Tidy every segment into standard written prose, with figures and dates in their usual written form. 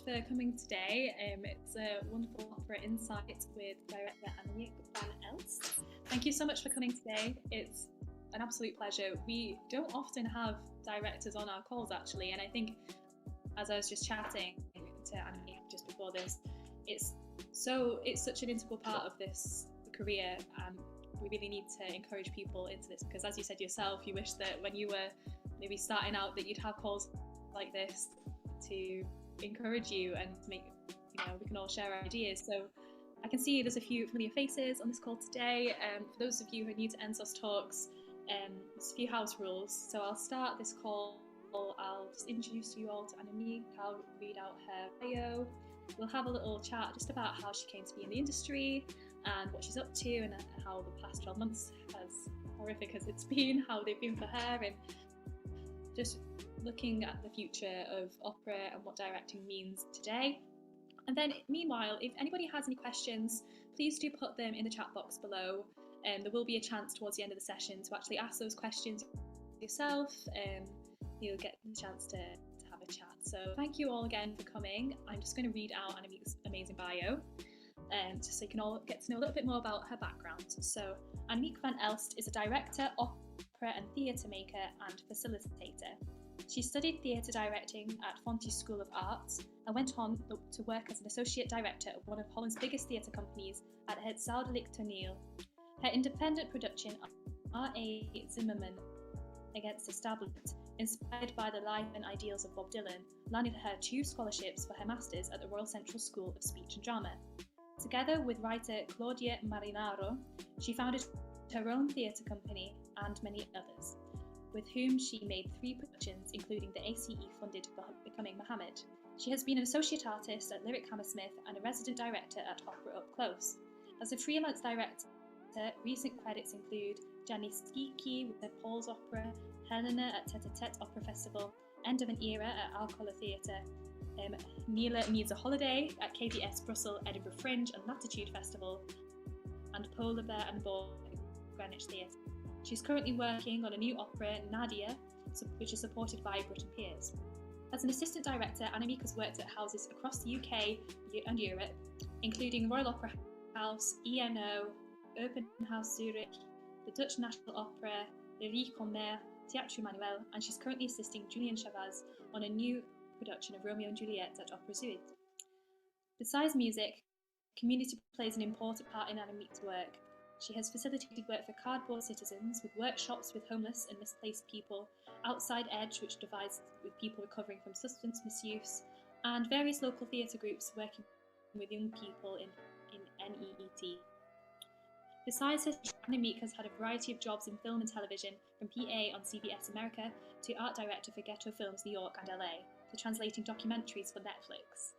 for coming today. It's a wonderful opera insight with director Annemiek van Elst. Thank you so much for coming today. It's an absolute pleasure. We don't often have directors on our calls actually, and I think as I was just chatting to Annemiek just before this, it's such an integral part of this career, and we really need to encourage people into this, because as you said yourself, you wish that when you were maybe starting out that you'd have calls like this to encourage you and to make, we can all share ideas. So I can see there's a few familiar faces on this call today. For those of you who are new to NSOS Talks, there's a few house rules. So I'll start this call, I'll just introduce you all to Annemiek, I'll read out her bio. We'll have a little chat just about how she came to be in the industry and what she's up to, and how the past 12 months, as horrific as it's been, how they've been for her, and just looking at the future of opera and what directing means today. And then meanwhile, if anybody has any questions, please do put them in the chat box below. There will be a chance towards the end of the session to actually ask those questions yourself. You'll get the chance to have a chat. So thank you all again for coming. I'm just going to read out Annemiek's amazing bio, just so you can all get to know a little bit more about her background. So Annemiek van Elst is a director, opera and theatre maker and facilitator. She studied theatre directing at Fontys School of Arts and went on to work as an associate director of one of Holland's biggest theatre companies at Het Zuidelijk Toneel. Her independent production, R.A. Zimmerman Against Establishment, inspired by the life and ideals of Bob Dylan, landed her 2 scholarships for her masters at the Royal Central School of Speech and Drama. Together with writer Claudia Marinaro, she founded her own theatre company and many others, with whom she made 3 productions, including the ACE-funded Becoming Mohammed. She has been an associate artist at Lyric Hammersmith and a resident director at Opera Up Close. As a freelance director, recent credits include Gianni Schicchi with the Paul's Opera, Helena at Tete a Tete Opera Festival, End of an Era at Alcola Theatre, Neela Needs a Holiday at KBS Brussels, Edinburgh Fringe and Latitude Festival, and Polar Bear and Ball at Greenwich Theatre. She's currently working on a new opera, Nadia, which is supported by Britton Peers. As an assistant director, Annemiek has worked at houses across the UK and Europe, including Royal Opera House, ENO, Open House Zurich, the Dutch National Opera, Le Riche Commer, Teatro Manuel, and she's currently assisting Julian Chavaz on a new production of Romeo and Juliet at Opera Zuid. Besides music, community plays an important part in Annemiek's work. She has facilitated work for Cardboard Citizens, with workshops with homeless and misplaced people, Outside Edge, which divides with people recovering from substance misuse, and various local theatre groups working with young people in NEET. Besides this, Annemiek has had a variety of jobs in film and television, from PA on CBS America to art director for Ghetto Films New York and LA, to translating documentaries for Netflix.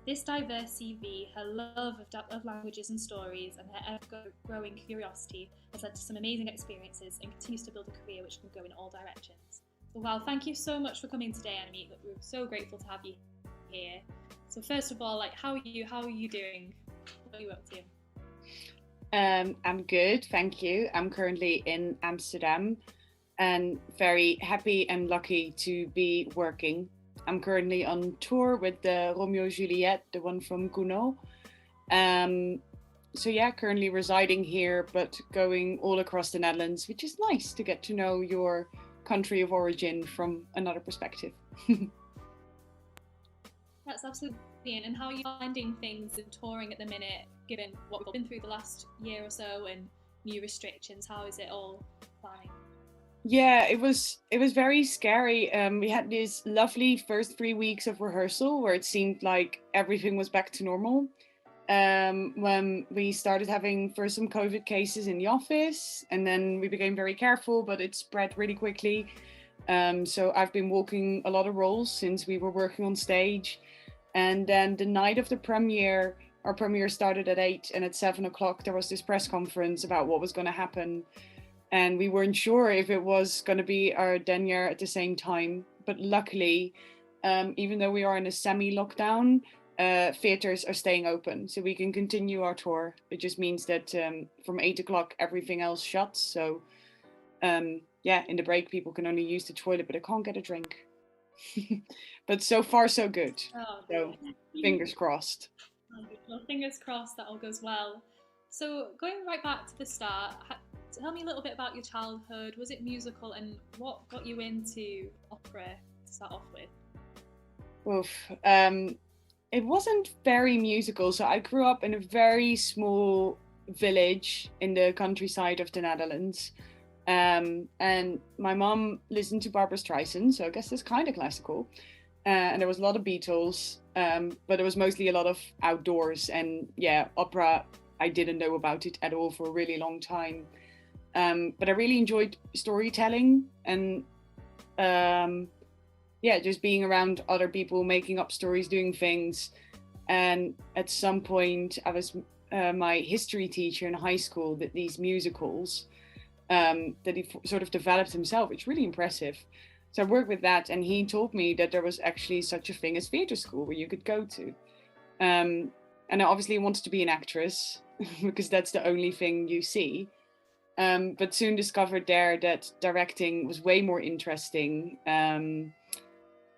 This diverse CV, her love of languages and stories, and her ever-growing curiosity has led to some amazing experiences and continues to build a career which can go in all directions. So, wow, thank you so much for coming today, Annemiek. We're so grateful to have you here. So first of all, how are you doing? What are you up to? I'm good, thank you. I'm currently in Amsterdam and very happy and lucky to be working. I'm currently on tour with the Romeo Juliet, the one from Gounod. So yeah, currently residing here, but going all across the Netherlands, which is nice to get to know your country of origin from another perspective. That's absolutely brilliant. And how are you finding things in touring at the minute, given what we've been through the last year or so and new restrictions? How is it all fine? Yeah, it was very scary. We had these lovely first 3 weeks of rehearsal where it seemed like everything was back to normal. When we started having first some COVID cases in the office, and then we became very careful, but it spread really quickly. So I've been walking a lot of roles since we were working on stage. And then the night of the premiere, our premiere started at 8, and at 7 o'clock there was this press conference about what was going to happen. And we weren't sure if it was going to be our denier at the same time. But luckily, even though we are in a semi-lockdown, theatres are staying open, so we can continue our tour. It just means that from 8 o'clock, everything else shuts. So yeah, in the break, people can only use the toilet, but they can't get a drink. But so far so good. Oh, So fingers crossed. well, fingers crossed that all goes well. So, going right back to the start, tell me a little bit about your childhood. Was it musical, and what got you into opera to start off with? Oof. It wasn't very musical. So I grew up in a very small village in the countryside of the Netherlands. And my mom listened to Barbara Streisand, so I guess it's kind of classical. And there was a lot of Beatles, but it was mostly a lot of outdoors. And yeah, opera, I didn't know about it at all for a really long time. But I really enjoyed storytelling and yeah, just being around other people, making up stories, doing things. And at some point, I was my history teacher in high school did these musicals that he sort of developed himself. It's really impressive. So I worked with that, and he told me that there was actually such a thing as theatre school where you could go to. And I obviously wanted to be an actress because that's the only thing you see. But soon discovered there that directing was way more interesting.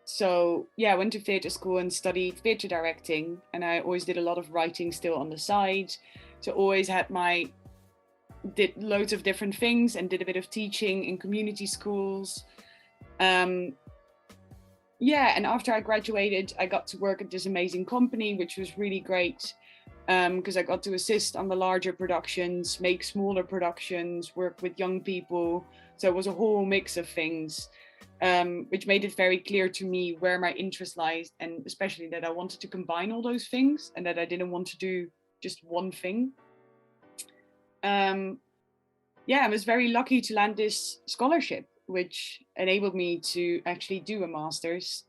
So yeah, I went to theatre school and studied theatre directing, and I always did a lot of writing still on the side. So always did loads of different things and did a bit of teaching in community schools. Yeah, and after I graduated, I got to work at this amazing company, which was really great because I got to assist on the larger productions, make smaller productions, work with young people. So it was a whole mix of things, which made it very clear to me where my interest lies, and especially that I wanted to combine all those things and that I didn't want to do just one thing. Yeah, I was very lucky to land this scholarship, which enabled me to actually do a master's.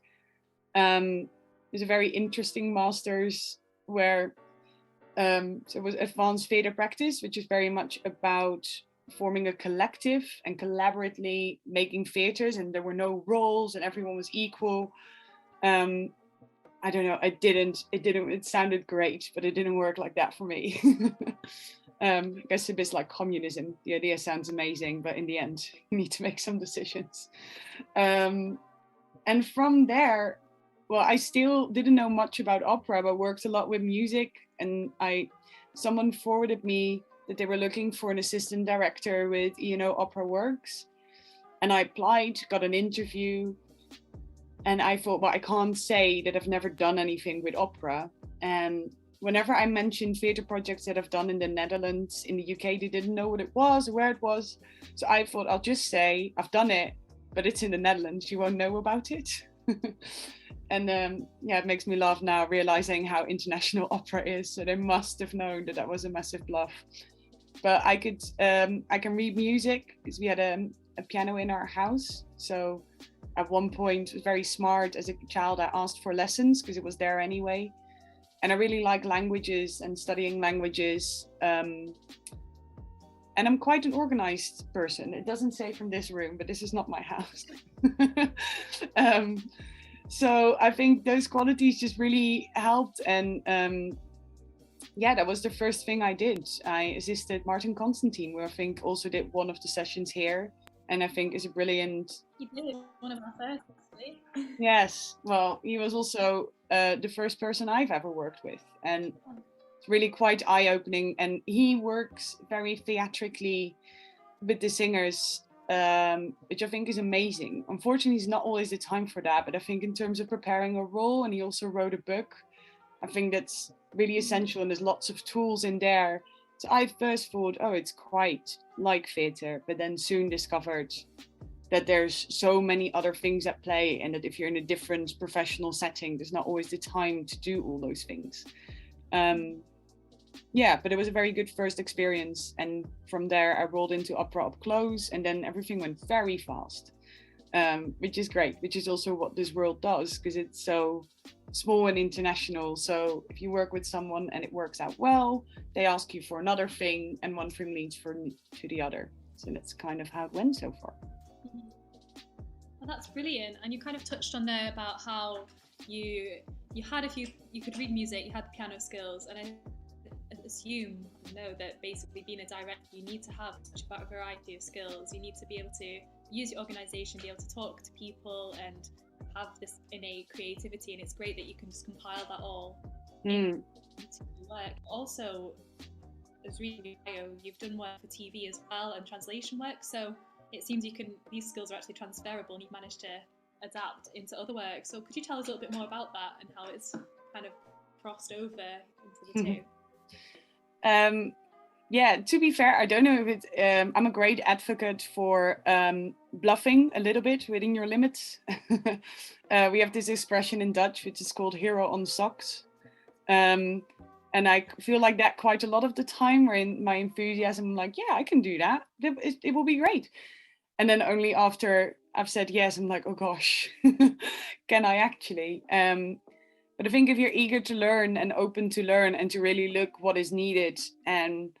It was a very interesting master's where so it was advanced theatre practice, which is very much about forming a collective and collaboratively making theatres, and there were no roles and everyone was equal. I don't know, it sounded great, but it didn't work like that for me. I guess a bit like communism. The idea sounds amazing, but in the end, you need to make some decisions. And from there, well, I still didn't know much about opera, but worked a lot with music. And someone forwarded me that they were looking for an assistant director with Opera Works. And I applied, got an interview. And I thought, well, I can't say that I've never done anything with opera. And whenever I mentioned theatre projects that I've done in the Netherlands, in the UK, they didn't know what it was, where it was. So I thought I'll just say I've done it, but it's in the Netherlands. You won't know about it. And yeah, it makes me laugh now, realizing how international opera is. So they must have known that that was a massive bluff. But I can read music because we had a piano in our house. So at one point, was very smart as a child. I asked for lessons because it was there anyway. And I really like languages and studying languages. And I'm quite an organized person. It doesn't say from this room, but this is not my house. So I think those qualities just really helped. And yeah, that was the first thing I did. I assisted Martin Constantine, who I think also did one of the sessions here. And I think is a brilliant... He did one of our first, actually. Yes, well, he was also the first person I've ever worked with. And it's really quite eye-opening. And he works very theatrically with the singers, which I think is amazing. Unfortunately, he's not always the time for that. But I think in terms of preparing a role, and he also wrote a book, I think that's really essential. And there's lots of tools in there. So I first thought, oh, it's quite like theatre, but then soon discovered that there's so many other things at play, and that if you're in a different professional setting, there's not always the time to do all those things. Yeah, but it was a very good first experience. And from there, I rolled into opera up close, and then everything went very fast, which is great, which is also what this world does, because it's so small and international. So if you work with someone and it works out well, they ask you for another thing, and one thing leads to the other. So that's kind of how it went so far. Well, that's brilliant. And you kind of touched on there about how you could read music, you had the piano skills, and I assume that basically being a director, you need to have such a variety of skills. You need to be able to use your organization, be able to talk to people and have this innate creativity, and it's great that you can just compile that all Mm. into work. Also, as reading bio, you've done work for TV as well and translation work, so it seems these skills are actually transferable, and you've managed to adapt into other work. So could you tell us a little bit more about that and how it's kind of crossed over into the two? Yeah, to be fair, I don't know if it's. I'm a great advocate for bluffing a little bit within your limits. We have this expression in Dutch, which is called hero on socks. And I feel like that quite a lot of the time, where in my enthusiasm, I'm like, yeah, I can do that. It will be great. And then only after I've said yes, I'm like, oh gosh, can I actually? But I think if you're eager to learn and open to learn and to really look what is needed and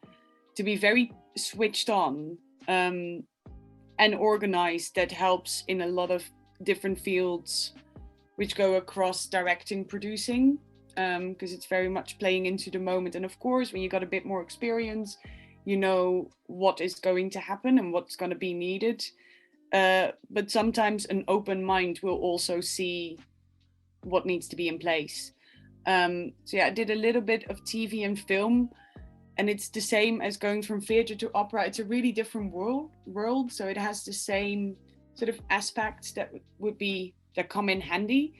to be very switched on and organized, that helps in a lot of different fields which go across directing, producing, because it's very much playing into the moment. And of course, when you got a bit more experience, you know what is going to happen and what's going to be needed. But sometimes an open mind will also see what needs to be in place. So yeah, I did a little bit of TV and film, and it's the same as going from theater to opera. It's a really different world, so it has the same sort of aspects that come in handy,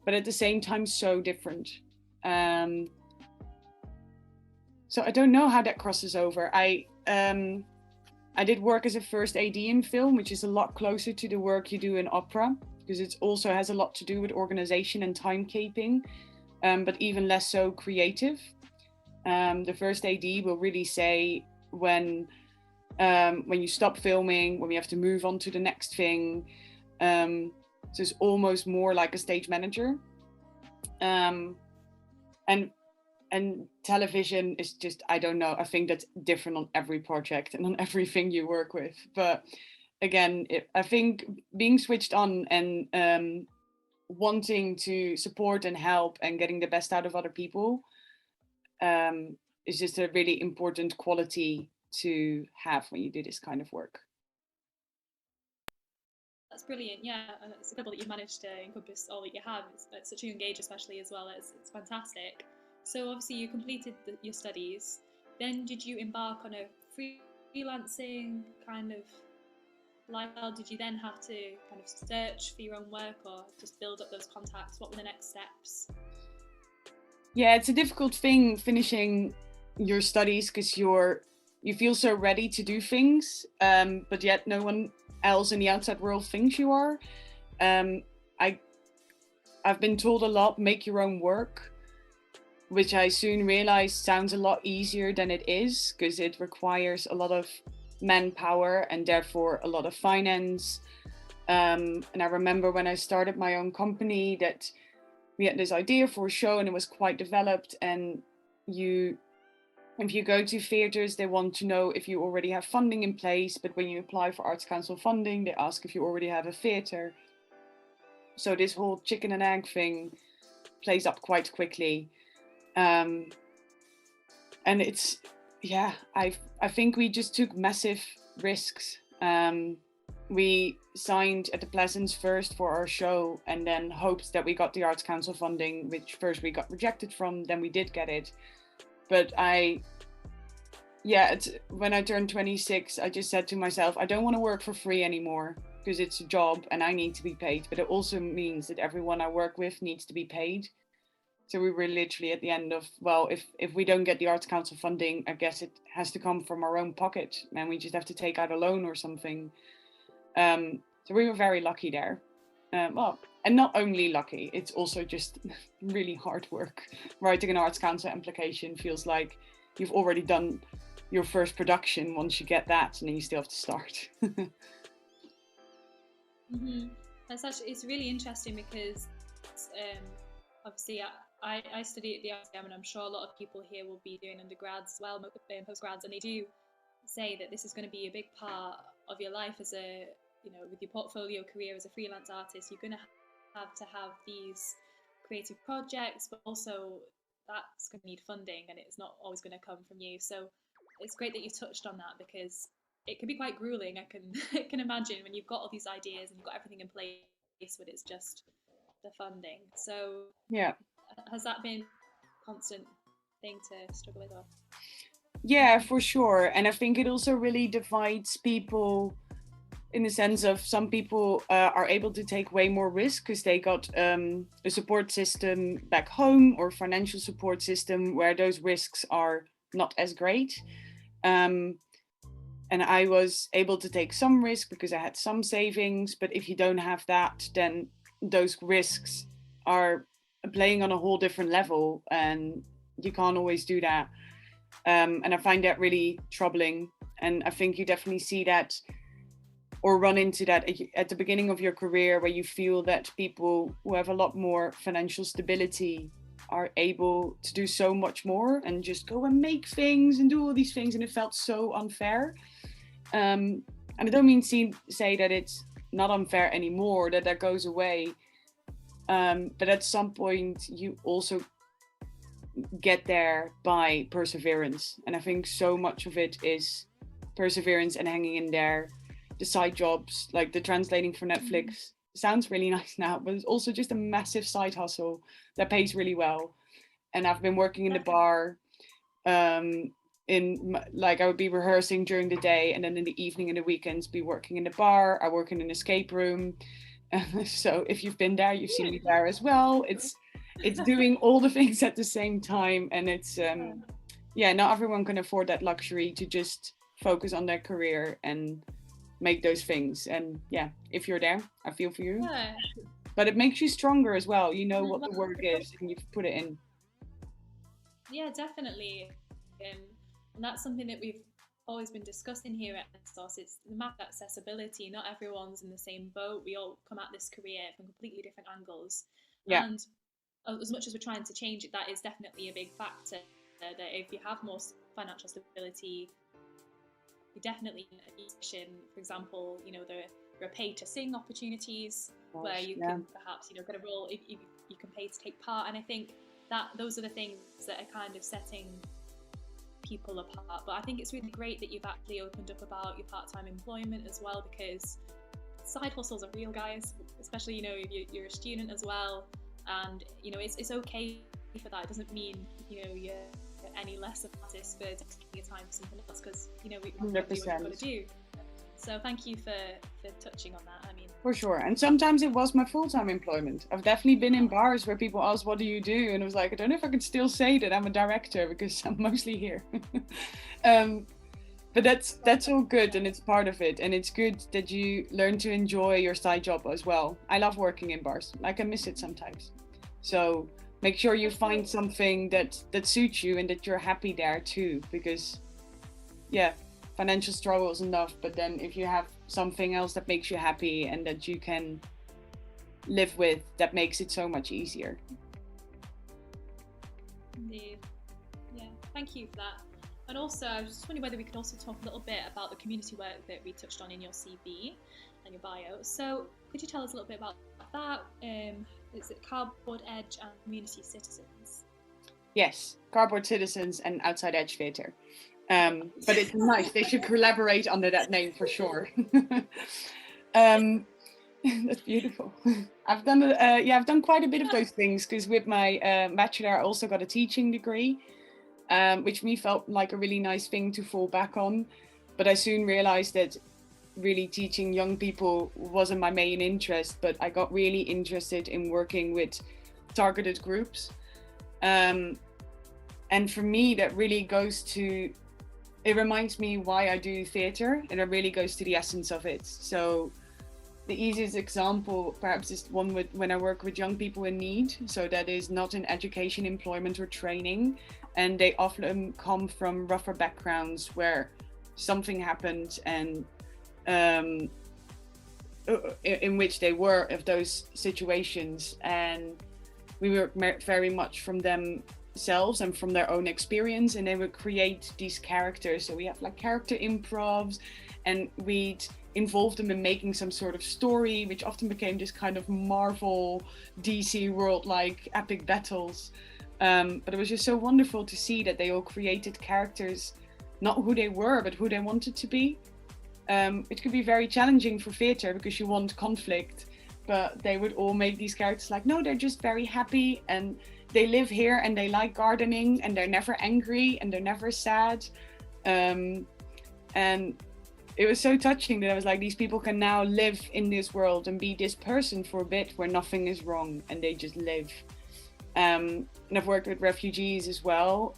but at the same time so different. So I don't know how that crosses over. I did work as a first AD in film, which is a lot closer to the work you do in opera, because it also has a lot to do with organization and timekeeping, but even less so creative. The first AD will really say when you stop filming, when we have to move on to the next thing. So it's almost more like a stage manager. And television is just, I don't know, I think that's different on every project and on everything you work with. But again, I think being switched on and wanting to support and help and getting the best out of other people is just a really important quality to have when you do this kind of work. That's brilliant. Yeah, and it's incredible that you've managed to encompass all that you have. It's such a young age, especially as well. It's fantastic. So obviously you completed your studies. Then did you embark on a freelancing kind of lifestyle? Did you then have to kind of search for your own work or just build up those contacts? What were the next steps? Yeah, it's a difficult thing finishing your studies because you feel so ready to do things, but yet no one else in the outside world thinks you are. I've been told a lot, make your own work, which I soon realized sounds a lot easier than it is, because it requires a lot of manpower and therefore a lot of finance. And I remember when I started my own company that we had this idea for a show and it was quite developed. And if you go to theaters, they want to know if you already have funding in place. But when you apply for Arts Council funding, they ask if you already have a theater. So this whole chicken and egg thing plays up quite quickly. And it's, yeah, I think we just took massive risks. We signed at the Pleasance first for our show and then hoped that we got the Arts Council funding, which first we got rejected from, then we did get it. But when I turned 26, I just said to myself, I don't want to work for free anymore because it's a job and I need to be paid. But it also means that everyone I work with needs to be paid. So we were literally at the end of, well, if we don't get the Arts Council funding, I guess it has to come from our own pocket and we just have to take out a loan or something. So we were very lucky there. And not only lucky, it's also just really hard work. Writing an Arts Council application feels like you've already done your first production once you get that, and then you still have to start. Mm-hmm. It's really interesting because obviously I study at the RCM, and I'm sure a lot of people here will be doing undergrads as well, postgrads, and they do say that this is going to be a big part of your life as with your portfolio career as a freelance artist. You're going to have these creative projects, but also that's going to need funding, and it's not always going to come from you. So it's great that you touched on that, because it can be quite grueling. I can imagine when you've got all these ideas and you've got everything in place, but it's just the funding. So Yeah. has that been a constant thing to struggle with? Or? Yeah, for sure. And I think it also really divides people in the sense of some people are able to take way more risk because they got a support system back home or financial support system where those risks are not as great. And I was able to take some risk because I had some savings. But if you don't have that, then those risks are playing on a whole different level, and you can't always do that. And I find that really troubling. And I think you definitely see that or run into that at the beginning of your career, where you feel that people who have a lot more financial stability are able to do so much more and just go and make things and do all these things. And it felt so unfair. And I don't mean to say that it's not unfair anymore, that goes away. But at some point, you also get there by perseverance. And I think so much of it is perseverance and hanging in there. The side jobs, like the translating for Netflix, sounds really nice now, but it's also just a massive side hustle that pays really well. And I've been working in the bar, like I would be rehearsing during the day, and then in the evening and the weekends be working in the bar. I work in an escape room. So if you've been there, you've seen me there as well. It's doing all the things at the same time, and it's not everyone can afford that luxury to just focus on their career and make those things. And yeah, if you're there, I feel for you. Yeah. But it makes you stronger as well. You know what the work is and you've put it in. Yeah, definitely. And that's something that we've always been discussing here at NSOS. It's the map accessibility. Not everyone's in the same boat. We all come at this career from completely different angles. Yeah. And as much as we're trying to change it, that is definitely a big factor. That if you have more financial stability, you definitely in a position, for example, there are pay to sing opportunities where you can perhaps, get a role, if you can pay to take part. And I think that those are the things that are kind of setting people apart. But I think it's really great that you've actually opened up about your part-time employment as well, because side hustles are real, guys, especially, if you're a student as well. And, it's okay for that. It doesn't mean, you're any less of an artist for taking your time for something else, because we do what we've got to do. So thank you for touching on that. I mean, for sure. And sometimes it was my full-time employment. I've definitely been in bars where people ask, what do you do? And I was like, I don't know if I can still say that I'm a director because I'm mostly here. But that's all good, and it's part of it. And it's good that you learn to enjoy your side job as well. I love working in bars. I can miss it sometimes. So make sure you find something that suits you and that you're happy there too, because financial struggle is enough, but then if you have something else that makes you happy and that you can live with, that makes it so much easier. Indeed. Yeah, thank you for that. And also, I was just wondering whether we could also talk a little bit about the community work that we touched on in your CV and your bio. So could you tell us a little bit about that? Is it Cardboard Edge and Community Citizens? Yes, Cardboard Citizens and Outside Edge Theatre. But it's nice. They should collaborate under that name for sure. That's beautiful. I've done quite a bit of those things, because with my bachelor, I also got a teaching degree, which for me felt like a really nice thing to fall back on. But I soon realized that really teaching young people wasn't my main interest, but I got really interested in working with targeted groups. And for me, that really it reminds me why I do theatre, and it really goes to the essence of it. So the easiest example perhaps is one when I work with young people in need. So that is not in education, employment or training. And they often come from rougher backgrounds where something happened and in which they were of those situations. And we work very much from themselves and from their own experience, and they would create these characters. So we have like character improvs, and we'd involve them in making some sort of story, which often became this kind of Marvel DC world like epic battles. But it was just so wonderful to see that they all created characters, not who they were, but who they wanted to be. It could be very challenging for theatre because you want conflict, but they would all make these characters like, no, they're just very happy and they live here and they like gardening and they're never angry and they're never sad. And it was so touching that I was like, these people can now live in this world and be this person for a bit where nothing is wrong and they just live. And I've worked with refugees as well,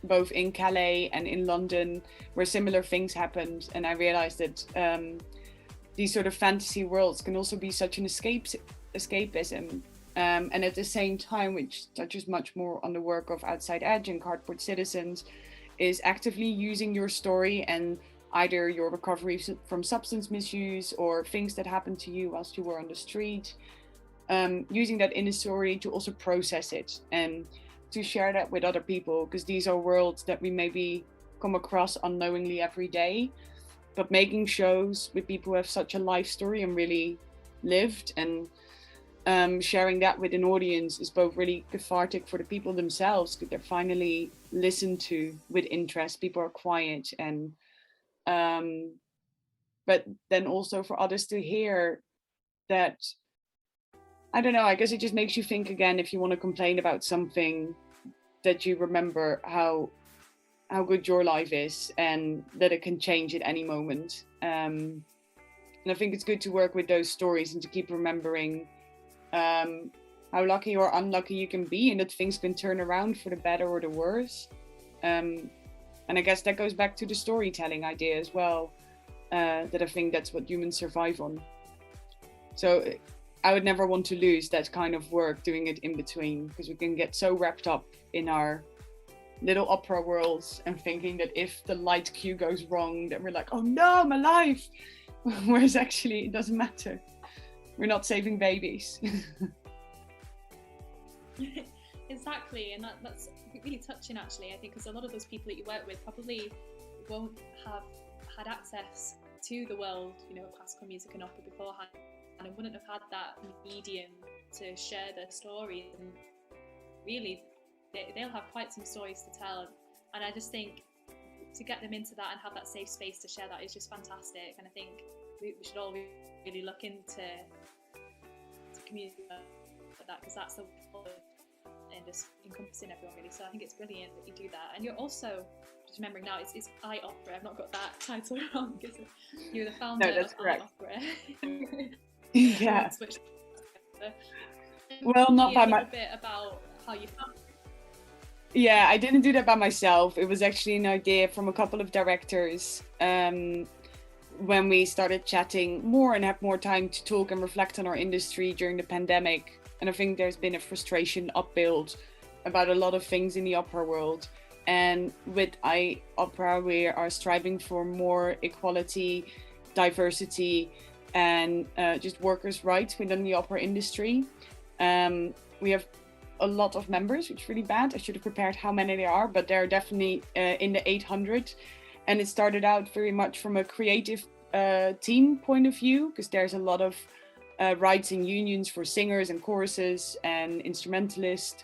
both in Calais and in London, where similar things happened. And I realized that these sort of fantasy worlds can also be such an escapism. And at the same time, which touches much more on the work of Outside Edge and Cardboard Citizens, is actively using your story and either your recovery from substance misuse or things that happened to you whilst you were on the street, using that in a story to also process it and to share that with other people, because these are worlds that we maybe come across unknowingly every day, but making shows with people who have such a life story and really lived, and sharing that with an audience is both really cathartic for the people themselves, because they're finally listened to with interest. People are quiet, and but then also for others to hear that, I don't know, I guess it just makes you think again, if you want to complain about something, that you remember how good your life is and that it can change at any moment. And I think it's good to work with those stories and to keep remembering how lucky or unlucky you can be, and that things can turn around for the better or the worse. And I guess that goes back to the storytelling idea as well, that I think that's what humans survive on. So I would never want to lose that kind of work, doing it in between, because we can get so wrapped up in our little opera worlds and thinking that if the light cue goes wrong, then we're like, oh no, my life. Whereas actually it doesn't matter. We're not saving babies. Exactly, and that's really touching actually, I think, because a lot of those people that you work with probably won't have had access to the world, you know, classical music and opera beforehand, and wouldn't have had that medium to share their stories, and really they'll have quite some stories to tell. And I just think to get them into that and have that safe space to share that is just fantastic. And I think we should all really look into community like that, because that's the and just encompassing everyone really. So I think it's brilliant that you do that. And you're also, just remembering now, it's I Opera. I've not got that title wrong, is it? You're the founder of I Opera. Yeah. Well, not by my. Bit about how you found. Yeah, I didn't do that by myself. It was actually an idea from a couple of directors. When we started chatting more and had more time to talk and reflect on our industry during the pandemic. And I think there's been a frustration upbuilt about a lot of things in the opera world. And with I Opera, we are striving for more equality, diversity, and just workers' rights within the opera industry. We have a lot of members, which is really bad. I should have prepared how many there are, but they're definitely in the 800. And it started out very much from a creative team point of view, because there's a lot of rights and unions for singers and choruses and instrumentalists,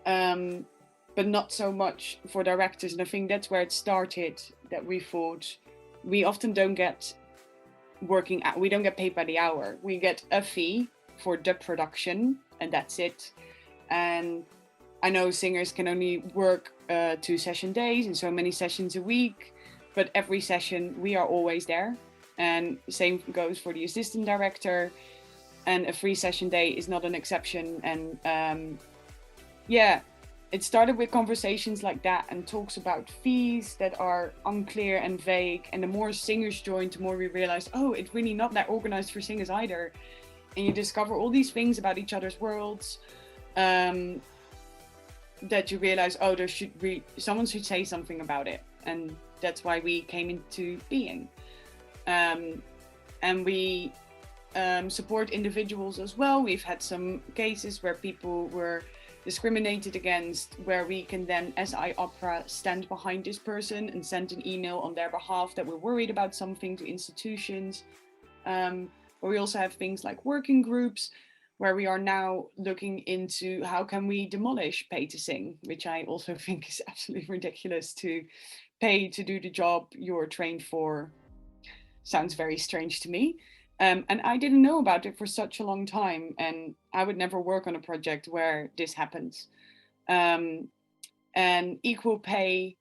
but not so much for directors. And I think that's where it started, that we thought we often don't get we don't get paid by the hour. We get a fee for the production and that's it. And I know singers can only work 2 session days and so many sessions a week, but every session we are always there. And same goes for the assistant director. And a 3 session day is not an exception. And it started with conversations like that and talks about fees that are unclear and vague. And the more singers joined, the more we realized, oh, it's really not that organized for singers either. And you discover all these things about each other's worlds, that you realize, oh, someone should say something about it. And that's why we came into being. And we support individuals as well. We've had some cases where people were discriminated against, where we can then, as I Opera, stand behind this person and send an email on their behalf that we're worried about something to institutions. But we also have things like working groups, where we are now looking into how can we demolish pay to sing, which I also think is absolutely ridiculous. To pay to do the job you're trained for sounds very strange to me. And I didn't know about it for such a long time, and I would never work on a project where this happens. And equal pay,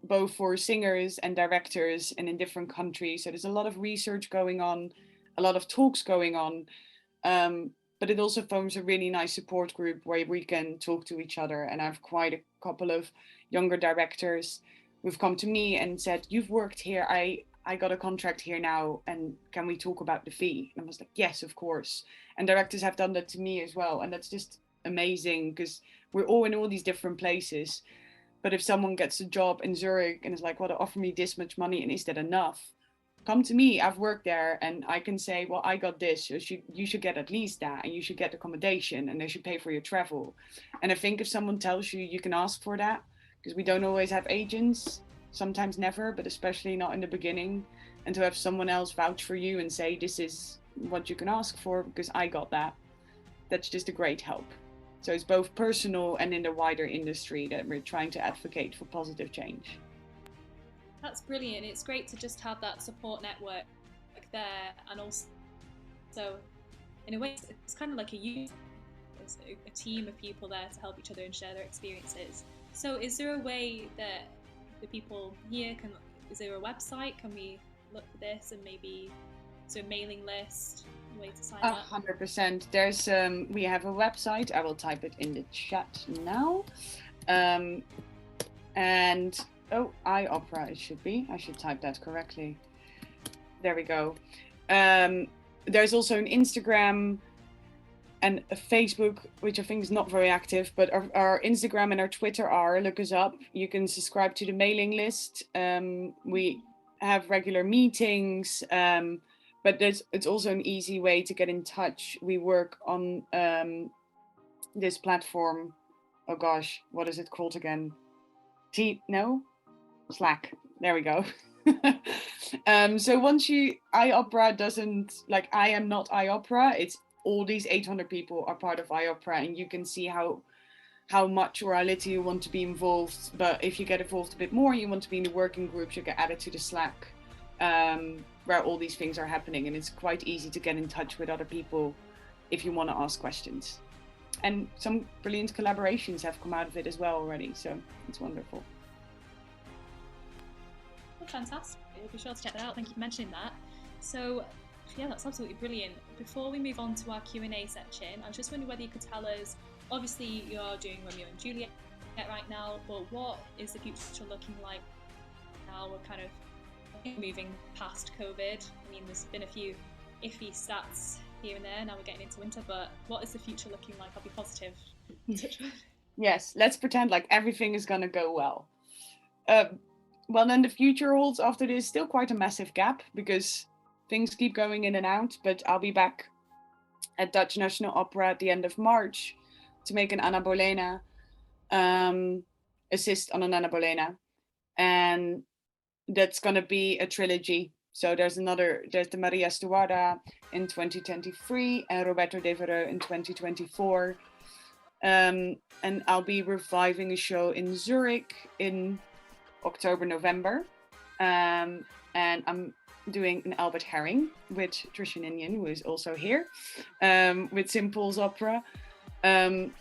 both for singers and directors and in different countries. So there's a lot of research going on, a lot of talks going on. But it also forms a really nice support group where we can talk to each other. And I have quite a couple of younger directors who've come to me and said, "You've worked here. I got a contract here now, and can we talk about the fee?" And I was like, "Yes, of course." And directors have done that to me as well. And that's just amazing because we're all in all these different places. But if someone gets a job in Zurich and is like, "Well, they offer me this much money, and is that enough?" Come to me. I've worked there, and I can say, "Well, I got this. You should get at least that, and you should get accommodation, and they should pay for your travel." And I think if someone tells you, you can ask for that, because we don't always have agents, sometimes never, but especially not in the beginning. And to have someone else vouch for you and say, "This is what you can ask for because I got that," that's just a great help. So it's both personal and in the wider industry that we're trying to advocate for positive change. That's brilliant. It's great to just have that support network there, and also, in a way, it's kind of like a youth, it's a team of people there to help each other and share their experiences. So, is there a way that the people here can? Is there a website? Can we look for this and maybe is there a mailing list? A way to sign up? 100%. There's we have a website. I will type it in the chat now. And iOpera, it should be. I should type that correctly. There we go. There's also an Instagram and a Facebook, which I think is not very active, but our Instagram and our Twitter are. Look us up. You can subscribe to the mailing list. We have regular meetings, but it's also an easy way to get in touch. We work on this platform. Oh gosh, what is it called again? Slack. There we go. So once iOpera doesn't, like, I am not iOpera, it's all these 800 people are part of iOpera, and you can see how much or how little you want to be involved. But if you get involved a bit more, you want to be in the working groups, you get added to the Slack, where all these things are happening. And it's quite easy to get in touch with other people if you want to ask questions. And some brilliant collaborations have come out of it as well already, so it's wonderful. Fantastic. We'll be sure to check that out. Thank you for mentioning that. So, yeah, that's absolutely brilliant. Before we move on to our Q&A section, I was just wondering whether you could tell us, obviously you're doing Romeo and Juliet right now, but what is the future looking like now? We're kind of moving past COVID. I mean, there's been a few iffy stats here and there. Now we're getting into winter, but what is the future looking like? I'll be positive. Yes, let's pretend like everything is going to go well. Well, then the future holds after this still quite a massive gap because things keep going in and out, but I'll be back at Dutch National Opera at the end of March to make an Anna Bolena, assist on an Anna Bolena. And that's going to be a trilogy. So there's the Maria Stuarda in 2023 and Roberto Devereux in 2024. And I'll be reviving a show in Zurich in October, November. And I'm doing an Albert Herring with Trisha Ninian, who is also here, with St. Paul's Opera. And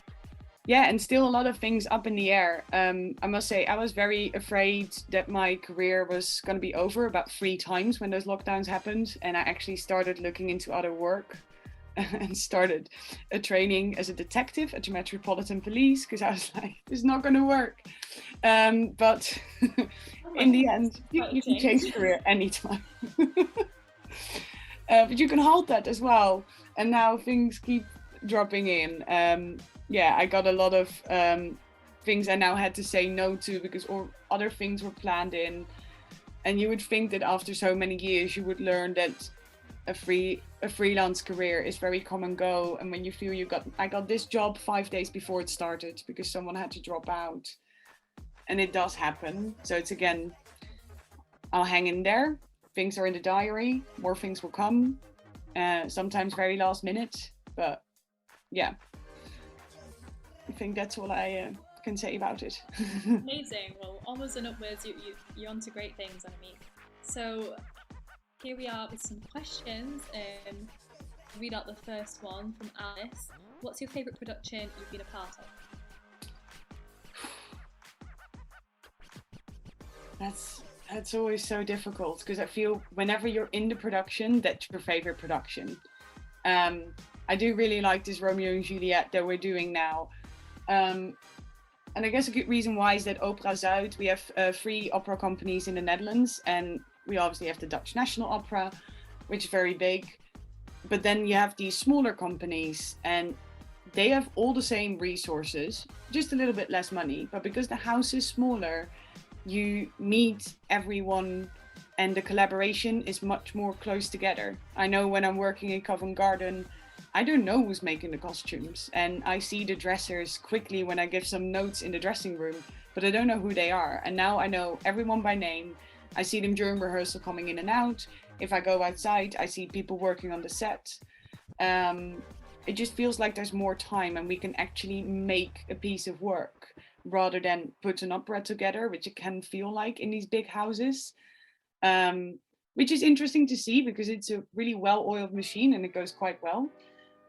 still a lot of things up in the air. I must say, I was very afraid that my career was going to be over about 3 times when those lockdowns happened. And I actually started looking into other work and started a training as a detective at the Metropolitan Police because I was like, it's not going to work. But in the end, you can change career anytime. But you can halt that as well. And now things keep dropping in. I got a lot of things I now had to say no to because other things were planned in. And you would think that after so many years, you would learn that a freelance career is very come and go. And when you feel I got this job 5 days before it started because someone had to drop out. And it does happen. So it's again, I'll hang in there. Things are in the diary. More things will come. Sometimes very last minute. But yeah, I think that's all I can say about it. Amazing. Well, onwards and upwards, you're onto great things, Annemiek. So here we are with some questions. Read out the first one from Alice. What's your favourite production you've been a part of? That's always so difficult, because I feel whenever you're in the production, that's your favorite production. I do really like this Romeo and Juliet that we're doing now. And I guess a good reason why is that Opera Zuid, we have 3 opera companies in the Netherlands, and we obviously have the Dutch National Opera, which is very big. But then you have these smaller companies, and they have all the same resources, just a little bit less money. But because the house is smaller, you meet everyone and the collaboration is much more close together. I know when I'm working in Covent Garden, I don't know who's making the costumes, and I see the dressers quickly when I give some notes in the dressing room, but I don't know who they are. And now I know everyone by name. I see them during rehearsal coming in and out. If I go outside, I see people working on the set. It just feels like there's more time and we can actually make a piece of work rather than put an opera together, which it can feel like in these big houses. Which is interesting to see because it's a really well-oiled machine and it goes quite well.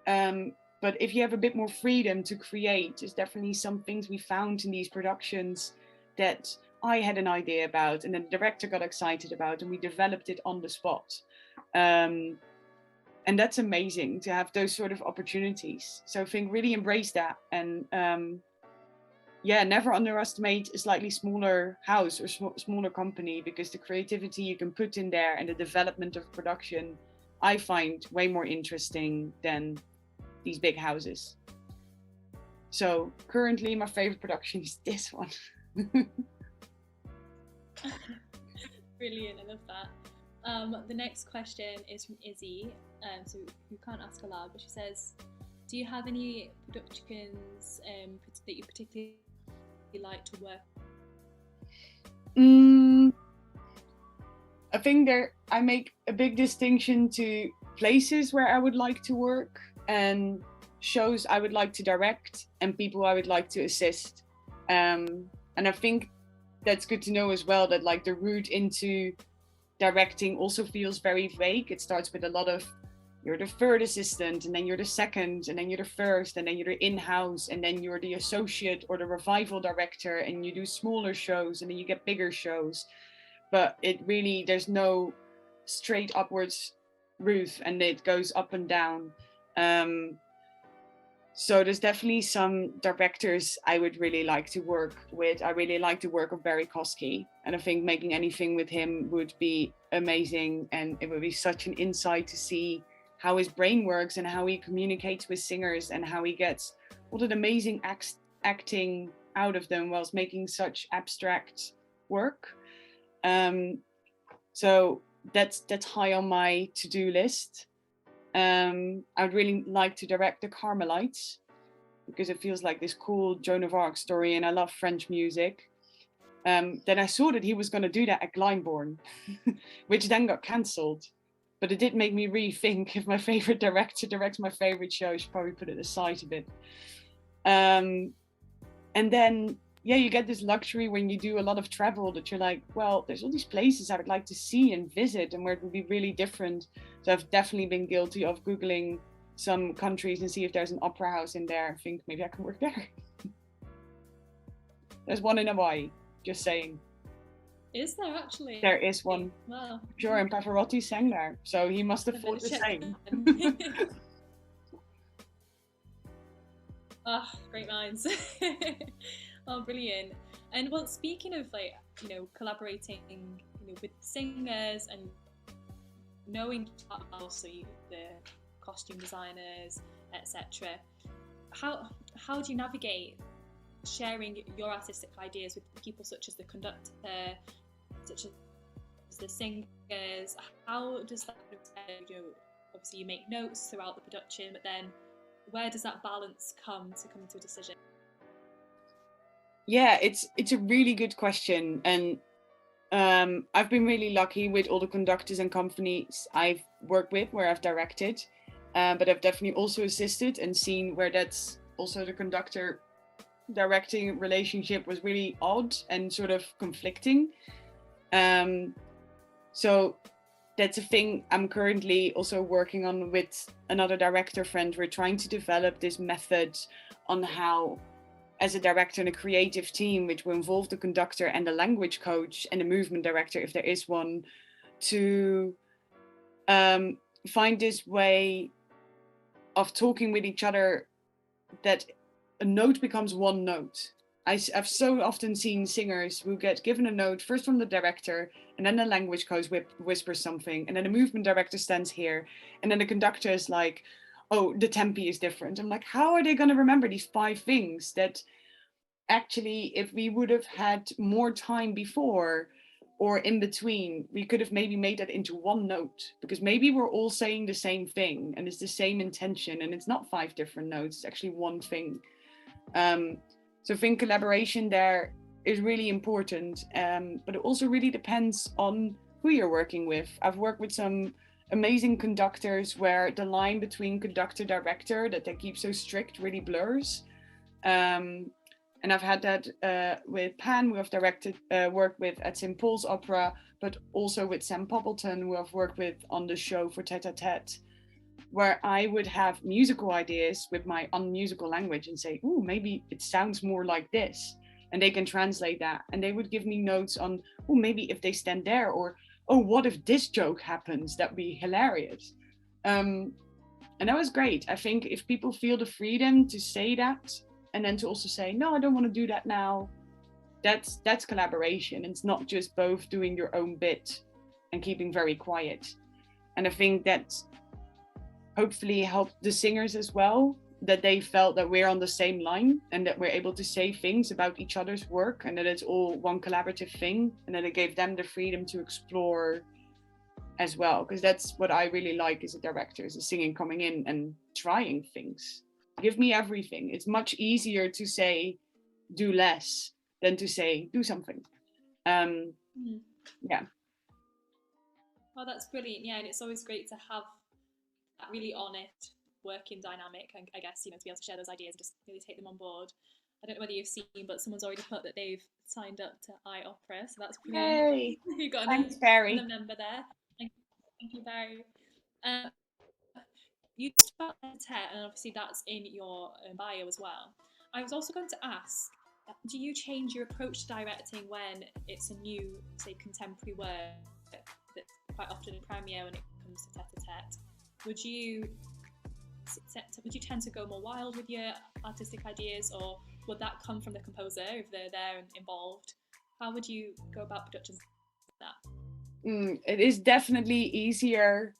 But if you have a bit more freedom to create, there's definitely some things we found in these productions that I had an idea about and the director got excited about, and we developed it on the spot. And that's amazing to have those sort of opportunities. So I think really embrace that, and never underestimate a slightly smaller house or smaller company, because the creativity you can put in there and the development of production, I find way more interesting than these big houses. So currently my favorite production is this one. Brilliant, I love that. The next question is from Izzy, so you can't ask aloud, but she says, do you have any productions that you particularly like to work? I think I make a big distinction to places where I would like to work and shows I would like to direct and people I would like to assist. And I think that's good to know as well, that like the route into directing also feels very vague. It starts with a lot of, you're the third assistant, and then you're the second, and then you're the first, and then you're the in-house, and then you're the associate or the revival director, and you do smaller shows, and then you get bigger shows. But it really, there's no straight upwards route, and it goes up and down. So there's definitely some directors I would really like to work with. I really like the work of Barry Kosky, and I think making anything with him would be amazing, and it would be such an insight to see how his brain works and how he communicates with singers and how he gets all that amazing acting out of them whilst making such abstract work. So that's high on my to-do list. I'd really like to direct The Carmelites because it feels like this cool Joan of Arc story, and I love French music. Then I saw that he was going to do that at Glyndebourne, which then got cancelled. But it did make me rethink, if my favorite director directs my favorite show, I should probably put it aside a bit. And then, you get this luxury when you do a lot of travel that you're like, well, there's all these places I would like to see and visit and where it would be really different. So I've definitely been guilty of Googling some countries and see if there's an opera house in there. I think maybe I can work there. There's one in Hawaii, just saying. Is there actually? There is one. Wow. Sure, and Pavarotti sang there, so he must have thought the same. Great minds. Oh, brilliant. And well, speaking of collaborating, with singers and knowing also the costume designers, etc. How do you navigate sharing your artistic ideas with people such as the conductor, such as the singers? How does that, obviously you make notes throughout the production, but then where does that balance come to a decision? Yeah, it's a really good question, and I've been really lucky with all the conductors and companies I've worked with where I've directed, but I've definitely also assisted and seen where that's also the conductor directing relationship was really odd and sort of conflicting. So that's a thing I'm currently also working on with another director friend. We're trying to develop this method on how, as a director in a creative team, which will involve the conductor and the language coach and the movement director, if there is one, to find this way of talking with each other that a note becomes one note. I've so often seen singers who get given a note first from the director, and then the language coach whispers something, and then the movement director stands here, and then the conductor is like, oh, the tempi is different. I'm like, how are they going to remember these 5 things that actually, if we would have had more time before or in between, we could have maybe made that into one note, because maybe we're all saying the same thing and it's the same intention, and it's not 5 different notes, it's actually one thing. So I think collaboration there is really important, but it also really depends on who you're working with. I've worked with some amazing conductors where the line between conductor director that they keep so strict really blurs. And I've had that with Pan, who I've worked with at St. Paul's Opera, but also with Sam Poppleton, who I've worked with on the show for Tête à Tête, where I would have musical ideas with my unmusical language and say, ooh, maybe it sounds more like this. And they can translate that. And they would give me notes on, oh, maybe if they stand there, or, oh, what if this joke happens? That'd be hilarious. And that was great. I think if people feel the freedom to say that, and then to also say, no, I don't want to do that now, that's collaboration. It's not just both doing your own bit and keeping very quiet. And I think that hopefully helped the singers as well, that they felt that we're on the same line and that we're able to say things about each other's work and that it's all one collaborative thing, and that it gave them the freedom to explore as well. Because that's what I really like as a director, is a singing coming in and trying things. Give me everything. It's much easier to say do less than to say do something. Yeah. Oh, that's brilliant. Yeah, and it's always great to have that really honest working dynamic, and I guess, to be able to share those ideas and just really take them on board. I don't know whether you've seen, but someone's already put that they've signed up to iOpera, so that's brilliant. Yay. You've got Thanks, Barry. another member there. Thank you, Barry. You talked about Tet, and obviously that's in your bio as well. I was also going to ask, do you change your approach to directing when it's a new, say, contemporary work that's quite often in premiere when it comes to tete-a-tete? Would you tend to go more wild with your artistic ideas, or would that come from the composer if they're there and involved? How would you go about productions like that? It is definitely easier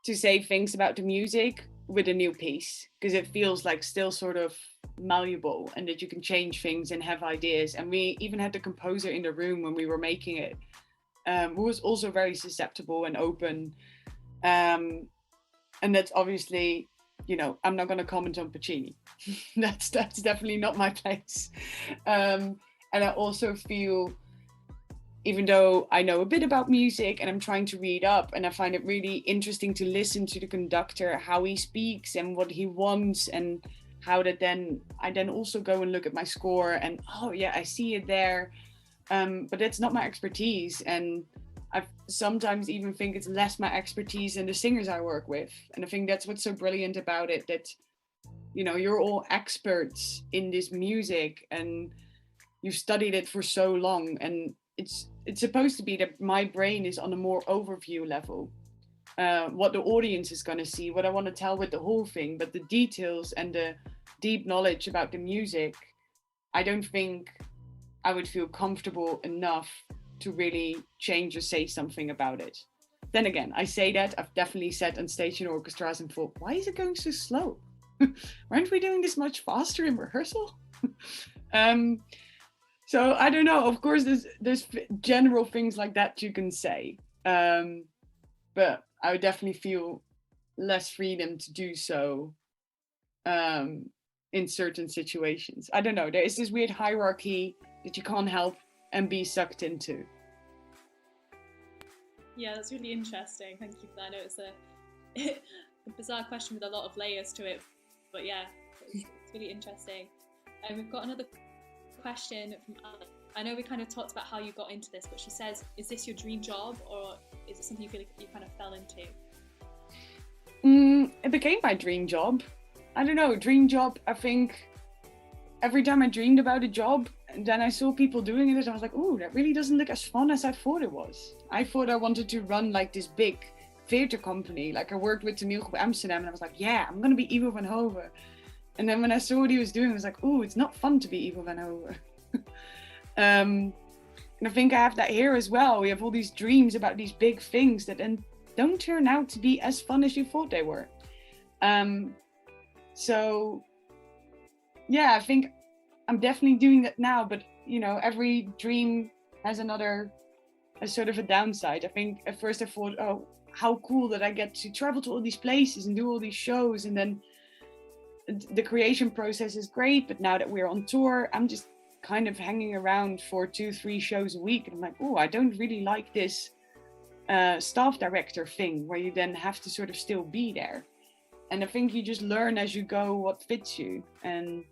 to say things about the music with a new piece, because it feels like still sort of malleable and that you can change things and have ideas. And we even had the composer in the room when we were making it, who was also very susceptible and open. And that's obviously, I'm not going to comment on Puccini. that's definitely not my place. And I also feel, even though I know a bit about music and I'm trying to read up, and I find it really interesting to listen to the conductor, how he speaks and what he wants, and how that I then also go and look at my score and, oh yeah, I see it there. But that's not my expertise. And I sometimes even think it's less my expertise than the singers I work with. And I think that's what's so brilliant about it, that, you're all experts in this music and you've studied it for so long. And it's supposed to be that my brain is on a more overview level, what the audience is going to see, what I want to tell with the whole thing, but the details and the deep knowledge about the music, I don't think I would feel comfortable enough to really change or say something about it. Then again, I say that, I've definitely sat on stage in orchestras and thought, why is it going so slow? Aren't we doing this much faster in rehearsal? So I don't know. Of course, there's general things like that you can say, but I would definitely feel less freedom to do so in certain situations. I don't know. There is this weird hierarchy that you can't help and be sucked into. Yeah, that's really interesting. Thank you for that. I know it's a bizarre question with a lot of layers to it, but yeah, it's really interesting. We've got another question from I know we kind of talked about how you got into this, but she says, is this your dream job, or is it something you feel like you kind of fell into? It became my dream job. I don't know, dream job. I think every time I dreamed about a job and then I saw people doing it, I was like, oh, that really doesn't look as fun as I thought it was. I thought I wanted to run like this big theater company. Like I worked with Toneel Groep Amsterdam and I was like, yeah, I'm going to be Ivo van Hove. And then when I saw what he was doing, I was like, oh, it's not fun to be Ivo van Hove. And I think I have that here as well. We have all these dreams about these big things that then don't turn out to be as fun as you thought they were. So yeah, I think I'm definitely doing that now, but you know, every dream has sort of a downside. I think at first I thought, oh, how cool that I get to travel to all these places and do all these shows, and then the creation process is great, but now that we're on tour, I'm just kind of hanging around for 2-3 shows a week, and I'm like, oh, I don't really like this staff director thing where you then have to sort of still be there. And I think you just learn as you go what fits you. And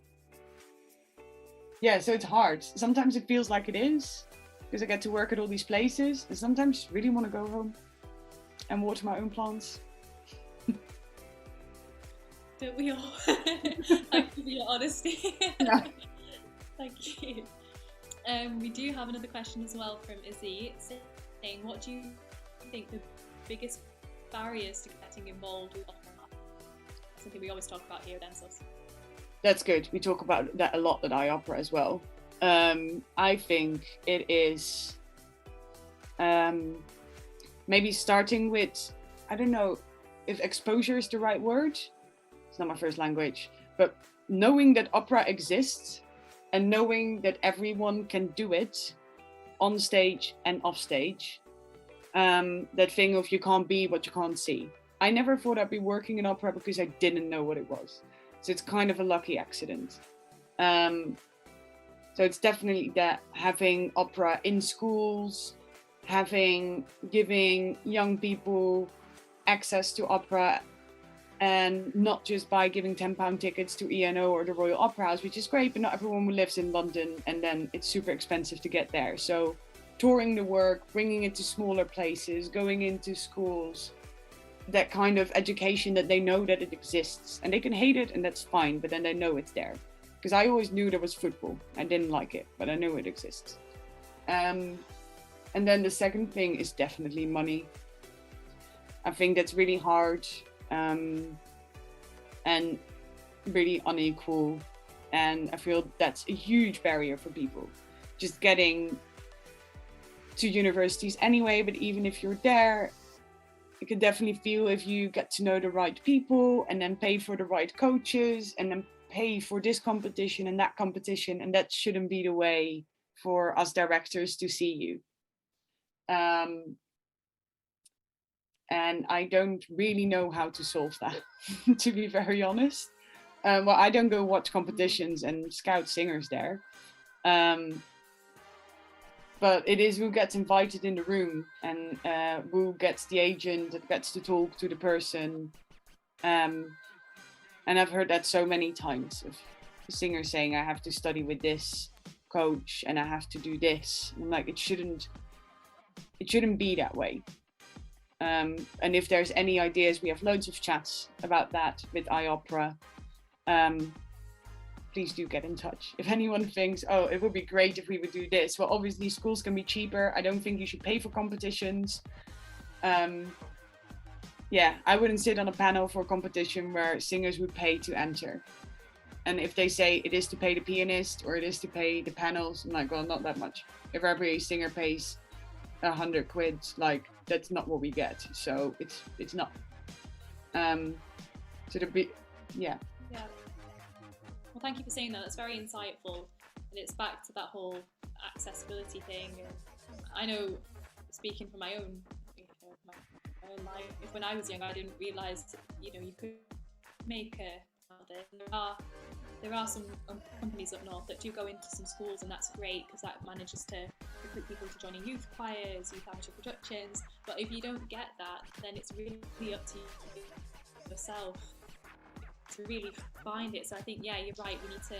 yeah, so it's hard. Sometimes it feels like it is, because I get to work at all these places, and sometimes I just really want to go home and water my own plants. Don't we all? Thank you for your honesty. Yeah. Thank you. We do have another question as well from Izzy, saying, what do you think the biggest barriers to getting involved with opera? Something we always talk about here at NSOS. That's good. We talk about that a lot at iOpera as well. I think it is maybe starting with, I don't know if exposure is the right word. It's not my first language, but knowing that opera exists and knowing that everyone can do it on stage and off stage. That thing of you can't be what you can't see. I never thought I'd be working in opera because I didn't know what it was. So it's kind of a lucky accident. So it's definitely that, having opera in schools, giving young people access to opera, and not just by giving £10 tickets to ENO or the Royal Opera House, which is great, but not everyone who lives in London, and then it's super expensive to get there. So touring the work, bringing it to smaller places, going into schools, that kind of education that they know that it exists, and they can hate it and that's fine, but then they know it's there. Because I always knew there was football. I didn't like it, but I knew it exists. And then the second thing is definitely money. I think that's really hard and really unequal, and I feel that's a huge barrier for people. Just getting to universities anyway, but even if you're there, you can definitely feel if you get to know the right people and then pay for the right coaches and then pay for this competition and that competition, and that shouldn't be the way for us directors to see you. And I don't really know how to solve that, to be very honest. Well, I don't go watch competitions and scout singers there. But it is who gets invited in the room, and who gets the agent that gets to talk to the person. And I've heard that so many times of singers saying, I have to study with this coach and I have to do this. I'm like, it shouldn't be that way. And if there's any ideas, we have loads of chats about that with iOpera. Please do get in touch. If anyone thinks, oh, it would be great if we would do this. Well, obviously schools can be cheaper. I don't think you should pay for competitions. Yeah, I wouldn't sit on a panel for a competition where singers would pay to enter. And if they say it is to pay the pianist or it is to pay the panels, I'm like, well, not that much. If every singer pays 100 quid, like, that's not what we get. So it's not. So the big, yeah. Yeah. Well, thank you for saying that. That's very insightful, and it's back to that whole accessibility thing. I know, speaking from my own life, when I was young, I didn't realise, you could make there are some companies up north that do go into some schools, and that's great because that manages to recruit people to join in youth choirs, youth amateur productions. But if you don't get that, then it's really up to yourself to really find it. So I think, yeah, you're right, we need to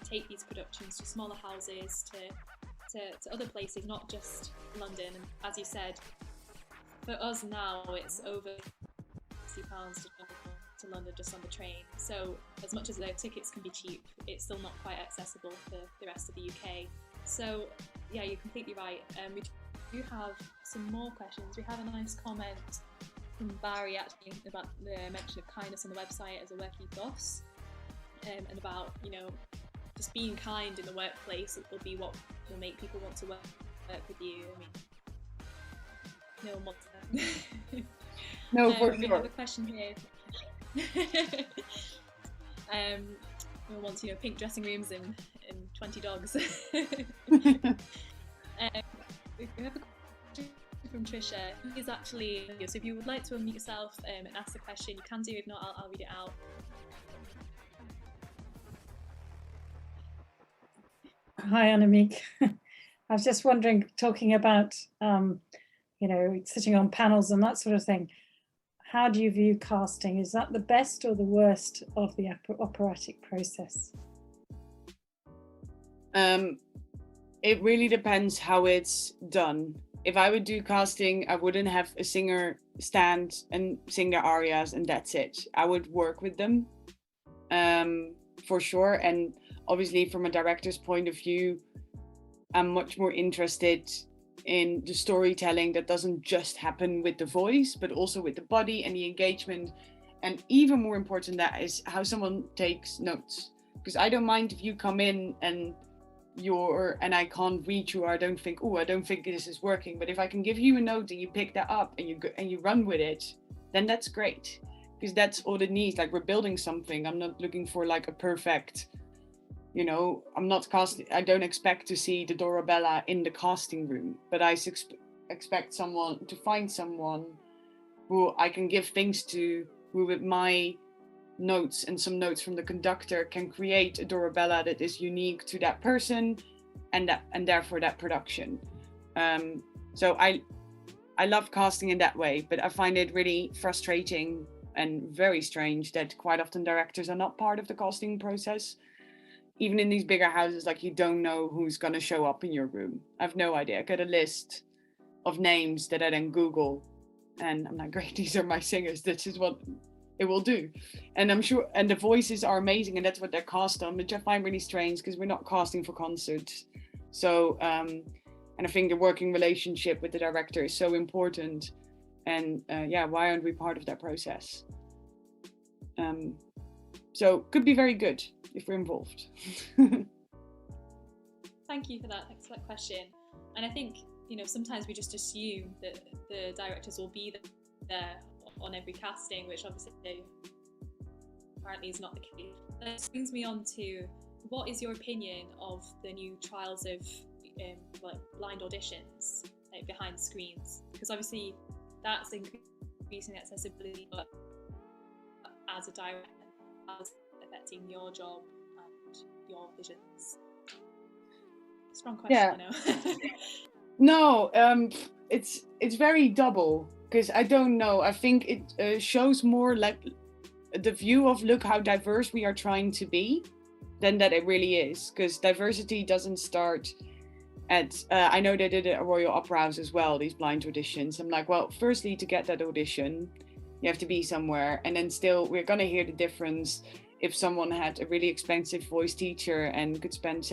take these productions to smaller houses, to to other places, not just London. And as you said, for us now, it's over £60 to travel to London just on the train. So as much as the tickets can be cheap, it's still not quite accessible for the rest of the UK. So yeah, you're completely right. We do have some more questions. We have a nice comment from Barry actually about the mention of kindness on the website as a work ethos, and about, you know, just being kind in the workplace will be what will make people want to work with you. I mean, no one wants that. No, for we sure. have a question here. We want, you know, pink dressing rooms and 20 dogs. We have a question from Trisha. He's actually, so if you would like to unmute yourself and ask the question, you can do. If not, I'll read it out. Hi, Annemiek. I was just wondering, talking about, you know, sitting on panels and that sort of thing. How do you view casting? Is that the best or the worst of the operatic process? It really depends how it's done. If I would do casting, I wouldn't have a singer stand and sing their arias and that's it. I would work with them, for sure. And obviously from a director's point of view, I'm much more interested in the storytelling that doesn't just happen with the voice, but also with the body and the engagement. And even more important than that is how someone takes notes. Because I don't mind if you come in and I can't read you, or I don't think this is working. But if I can give you a note and you pick that up and you run with it, then that's great. Because that's all it needs. Like, we're building something. I'm not looking for like a perfect, you know, I don't expect to see the Dorabella in the casting room, but I expect someone to find someone who I can give things to, who with my notes and some notes from the conductor can create a Dorabella that is unique to that person and therefore that production. So I love casting in that way, but I find it really frustrating and very strange that quite often directors are not part of the casting process. Even in these bigger houses, like, you don't know who's going to show up in your room. I have no idea. I get a list of names that I then Google, and I'm like, great, these are my singers. This is what it will do. And I'm sure, and the voices are amazing, and that's what they're cast on, which I find really strange because we're not casting for concerts. So, and I think the working relationship with the director is so important. And yeah, why aren't we part of that process? So could be very good if we're involved. Thank you for that. Thanks for that question. And I think, you know, sometimes we just assume that the directors will be there on every casting, which obviously apparently is not the case. That brings me on to, what is your opinion of the new trials of like blind auditions, like behind screens? Because obviously that's increasing accessibility, but as a director, how's it affecting your job and your visions? Strong question, Yeah. you know. No, it's very double, because I don't know. I think it shows more like the view of, look how diverse we are trying to be, than that it really is. Because diversity doesn't start at, I know they did it at Royal Opera House as well, these blind auditions. I'm like, well, firstly, to get that audition, you have to be somewhere. And then still, we're going to hear the difference if someone had a really expensive voice teacher and could spend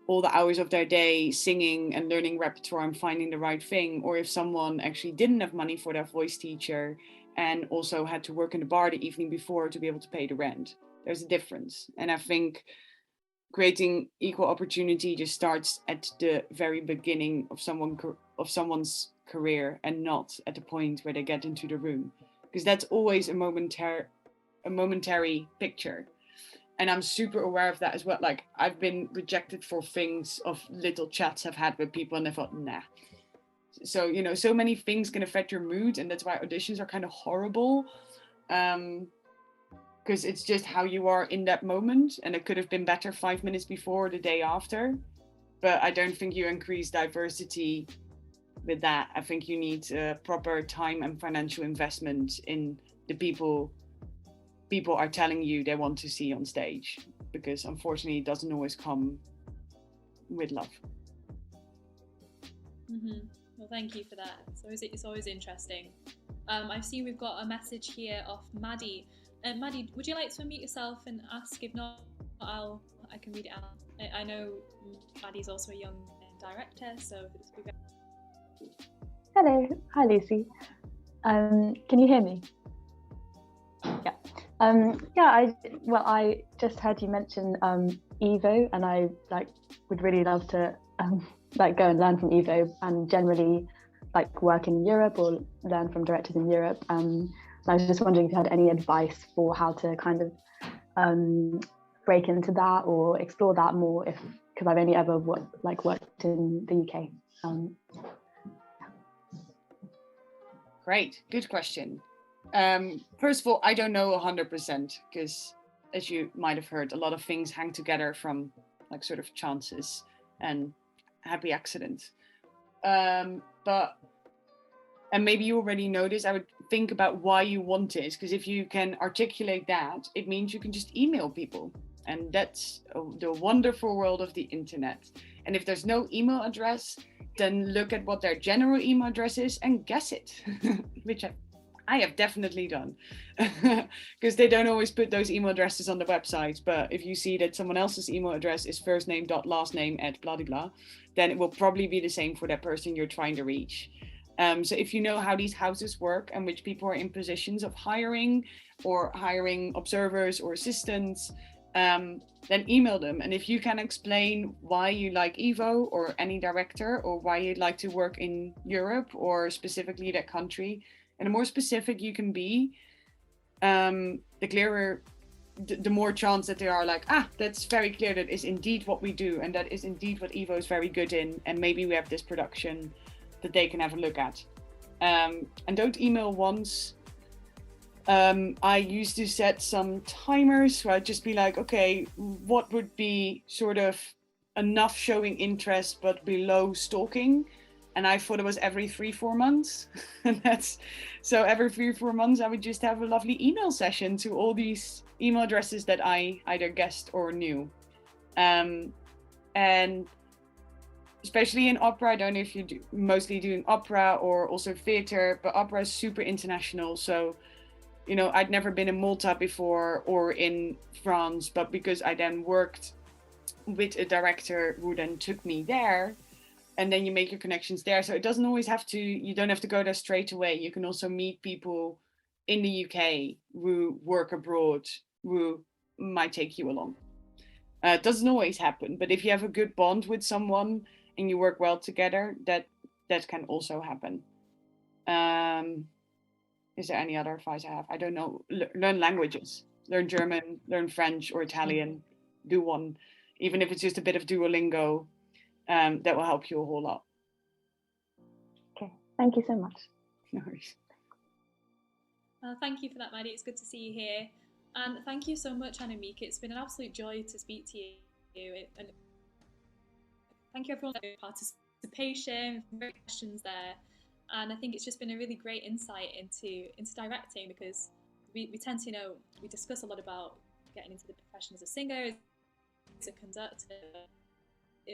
all the hours of their day singing and learning repertoire and finding the right thing, or if someone actually didn't have money for their voice teacher and also had to work in the bar the evening before to be able to pay the rent. There's a difference. And I think creating equal opportunity just starts at the very beginning of someone's career, and not at the point where they get into the room, because that's always a momentary picture. And I'm super aware of that as well. Like, I've been rejected for things of little chats I've had with people, and I thought, nah. So, you know, so many things can affect your mood, and that's why auditions are kind of horrible. Because it's just how you are in that moment, and it could have been better 5 minutes before or the day after. But I don't think you increase diversity with that. I think you need proper time and financial investment in the people are telling you they want to see on stage, because unfortunately it doesn't always come with love. Well, thank you for that. It's always interesting. I see we've got a message here of Maddie. Maddie, would you like to unmute yourself and ask? If not, I can read it out. I know Maddie's also a young director, so this would be very... Hello, hi Lucy. Can you hear me? Yeah. I just heard you mention Evo, and I would really love to go and learn from Evo, and generally work in Europe or learn from directors in Europe. I was just wondering if you had any advice for how to kind of break into that or explore that more, because I've only ever worked in the UK. Great, good question. First of all, I don't know 100% because, as you might have heard, a lot of things hang together from sort of chances and happy accidents. And maybe you already know this, I would think about why you want it, because if you can articulate that, it means you can just email people. And that's the wonderful world of the internet. And if there's no email address, then look at what their general email address is and guess it, which I have definitely done, because they don't always put those email addresses on the website. But if you see that someone else's email address is firstname.lastname@blah, then it will probably be the same for that person you're trying to reach. So if you know how these houses work and which people are in positions of hiring or hiring observers or assistants, then email them. And if you can explain why you like Evo or any director, or why you'd like to work in Europe or specifically that country, and the more specific you can be, the clearer, the more chance that they are that's very clear, that is indeed what we do, and that is indeed what Evo is very good in, and maybe we have this production that they can have a look at. And don't email once. I used to set some timers, so I'd just be like, okay, what would be sort of enough showing interest but below stalking? And I thought it was every 3-4 months. And so every 3-4 months, I would just have a lovely email session to all these email addresses that I either guessed or knew. And especially in opera, I don't know if you mostly doing opera or also theater, but opera is super international. So, I'd never been in Malta before or in France, but because I then worked with a director who then took me there, and then you make your connections there. So it doesn't always you don't have to go there straight away. You can also meet people in the UK who work abroad who might take you along. It doesn't always happen, but if you have a good bond with someone and you work well together, that can also happen. Is there any other advice I have? I don't know. Learn languages. Learn German, learn French or Italian. Do one, even if it's just a bit of Duolingo. That will help you a whole lot. Okay, thank you so much. No worries. Thank you for that, Maddie. It's good to see you here. And thank you so much, Annemiek. It's been an absolute joy to speak to you. And thank you everyone for your participation, great questions there. And I think it's just been a really great insight into directing, because we tend to, we discuss a lot about getting into the profession as a singer, as a conductor.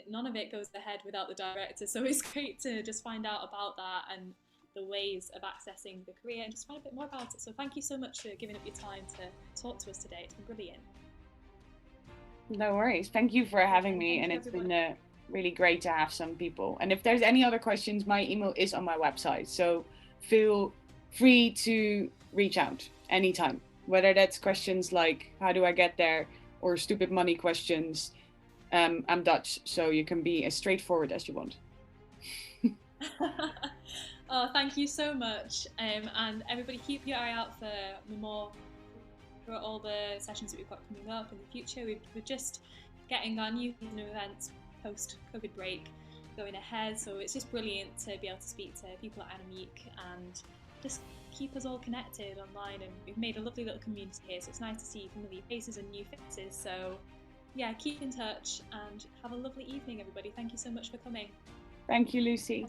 None of it goes ahead without the director. So it's great to just find out about that and the ways of accessing the career and just find a bit more about it. So thank you so much for giving up your time to talk to us today. It's been brilliant. No worries. Thank you for having me. And it's been really great to have some people. And if there's any other questions, my email is on my website. So feel free to reach out anytime, whether that's questions like, how do I get there? Or stupid money questions. I'm Dutch, so you can be as straightforward as you want. Oh, thank you so much. And everybody keep your eye out for all the sessions that we've got coming up in the future. We're just getting our new events post-COVID break going ahead. So it's just brilliant to be able to speak to people at Annemiek and just keep us all connected online. And we've made a lovely little community here. So it's nice to see familiar faces and new faces. So yeah, keep in touch and have a lovely evening, everybody. Thank you so much for coming. Thank you, Lucy.